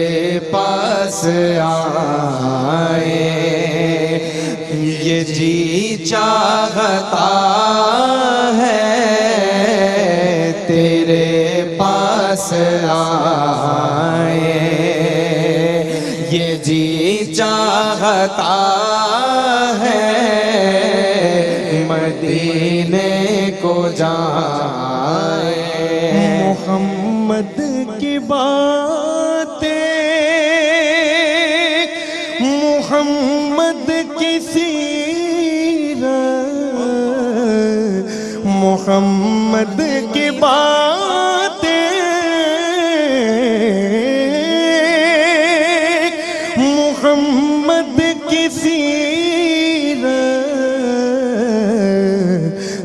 پاس آئے یہ جی چاہتا ہے، تیرے پاس آئے یہ جی چاہتا ہے، مدینے کو جائے. محمد کی باتیں، محمد کی سیرت، محمد کی باتیں، محمد کی سیرت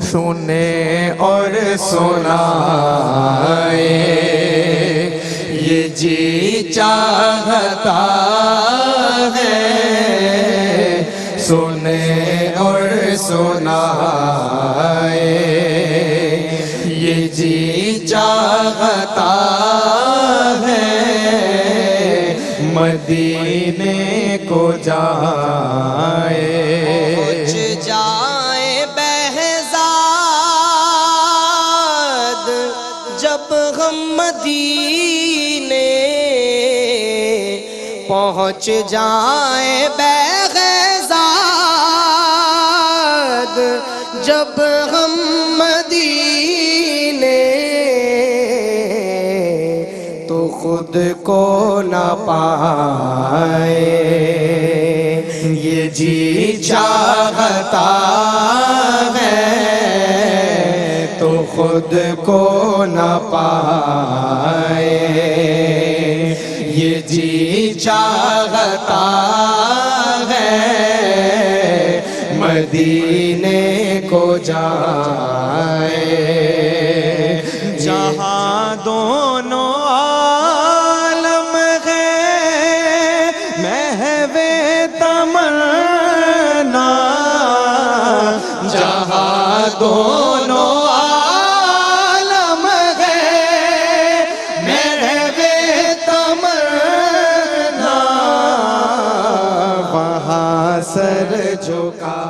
سنے اور سنائے یہ جی چاہتا ہے، سنے اور سنائے یہ جی چاہتا ہے، مدینے کو جائے. پہنچ جائے بہزاد جب ہم مدینے، پہنچ جائے بہزاد جب ہم مدینے، تو خود کو نہ پائے یہ جی چاہتا ہے، تو خود کو نہ پائے یہ جی چاہتا ہے، مدینے کو جائے. جہاں دونوں عالم ہے محو تمنا، جہاں دونوں عالم ہے محو تمنا، وہاں سر جھکا